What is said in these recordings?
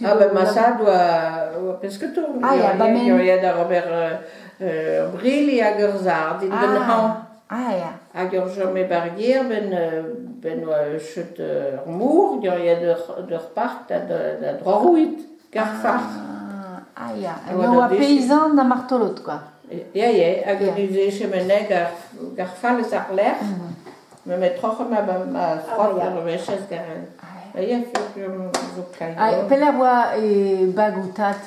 Ah, ben, Massad doit pesque tout. Ah, ja, ba men. Il y a de Robert Bril et Agerzard, in den Han. Ah, ja. Agerjom et Barrière, ben, chut Mour, il y a de reparc, de Drorouit, Garfar. Ah, ja. En oa paysan da martolot, quoi. Ja, agerisé chez Menet, Garfal et Sarler. Me met troch ma frot de reveches garen. Ja, Peler oa bag utat.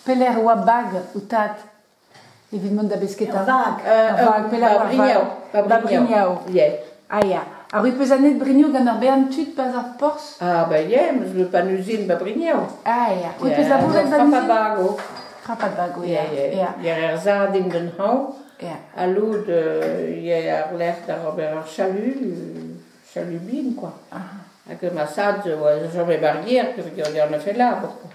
Peler oa bag utat. Evidemment da besketa. Vag. Babrignaou. Ah, ja. A rue pesanet brignaou gant ar bean tut pas ar pors? Ah, ben, mais je veux pas une usine Babrignaou. Ah, ja. Rue pesabouret ban usine? Bago. Krapat bago, ja. Il y a Erzard in den Han. Ja. À l'aude, il y a l'air d'un Robert Chalubine, quoi. Avec Massad, jamais barrière, il y en a fait là, pourquoi.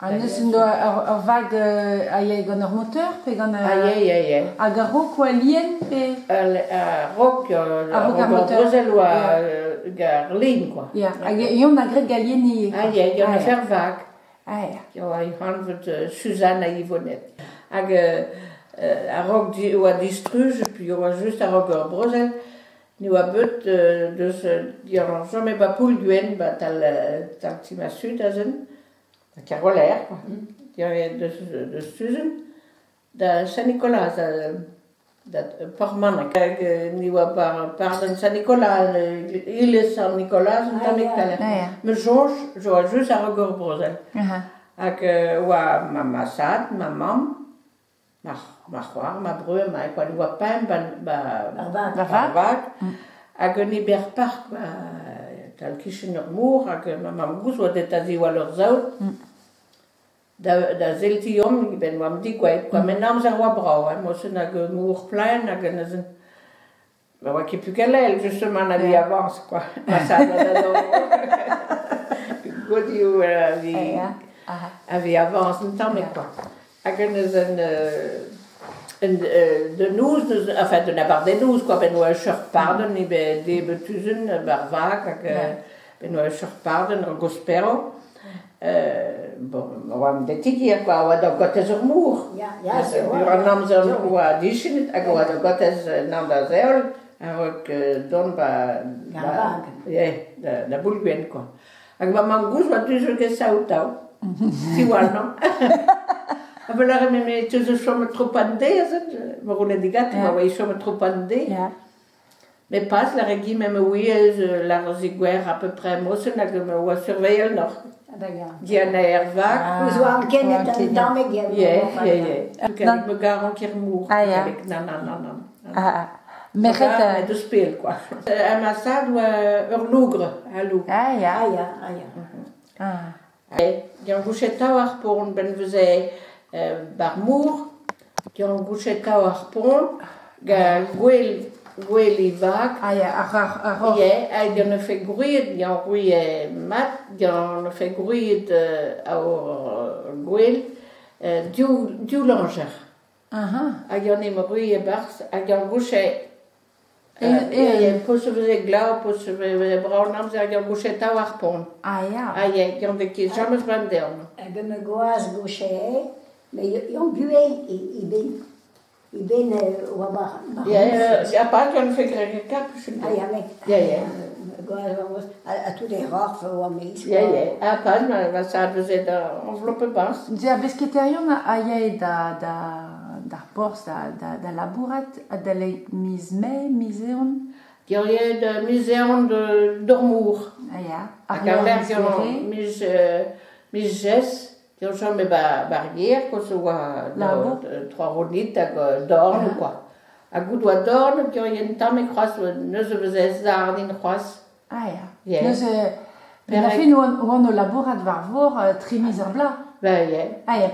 A neus un do ar vag a ye gant ar moteur, pe gant a garok oa lien, pe... A Roc, Bruxelles ou à Garlin, quoi. Ja, a yon a gret galien ie. Ah, il y en a fait vague. Ah, ja. Il y a eu Suzanne à Yvonnette. A Roc ou à Distruge, puis il y a juste à Roc Bruxelles. Nous avons il y a jamais pas pour l'UN, tal tima sud à Zen. Carolaire, quoi. Il y a de Susan, de Saint-Nicolas, de Portman, nous avons par Saint-Nicolas, il est Saint-Nicolas, mais Georges, juste à Regor Bruxelles. Avec ma Massad, ma maman, ma soeur, ma brûle, ma quoi, nous avons pas Barvac, avec un Iberpark, tal Kishinermour, avec ma maman Gous, ou d'États-Unis ou à leurs autres. Da Zeltium, ben wa me dit quoi maintenant ça va bravo moi c'est na mour plein na gnazen mais wa qui plus qu'elle justement la vie avance quoi ça godi ou la vie avance un temps mais quoi a gnazen de nous enfin de n'avoir des nous quoi ben wa schur pardon ni be des betuzen barvac ben wa schur pardon gospero bon, on va me détiquer quoi, on va donc goter sur mour. Ja, zo. On nam ze wa dischnit, on va donc goter nam da zeol, avec don ba la bulben quoi. Avec ma mangous va toujours que ça ou tao. Tu vois non? Aber la me tu schon trop andé, me roule des gâteaux, moi ils sont trop andé. Mais passe la régie même oui, la rosiguère à peu près moi c'est que me va surveiller le nord. Diana Ervak. We zouden kennen dat dan met je. Ja. Ik me garon kirmour. Avec nan. Mais het de speel quoi. À Massad ou Urlougre, à Lou. Ah ja. Il y a un gouchetta harpon ben faisait Barmour, il y a un gouchetta harpon, Gweli vac. Ah ja, il y en a fait grouiller, il y a un grouiller mat, il y en a fait grouiller à Gwel, du langer. Il y en a grouiller bars, il y a un gouchet. Il peut se faire glau, peut se faire braun, il y a un gouchetta harpon. Ah ja. Ah ja, il y en a qui jamais se vendent. Ik ben mijn goas gouché, maar jong bué, ik ben wat Ja, pas qu'on fait quelque chose. Ah ja, Ja. Goas à tous les rares voor wat mee. Ja. Ah pas, maar ça faisait d'enveloppe basse. Dia besketerion a ye da pors da labourat a da le miseon. Il y a de muséum de d'Ormour. Ah ja. Mises, il y a jamais barrière, que ce soit trois rondites, d'orne quoi. À goût doit d'orne, il y a une temps mais croisse, ne se faisait ça d'une croisse. Ah ja. Ne se ben a fait nous on labourat var vor trimiser bla. Ben ja. Ah ja.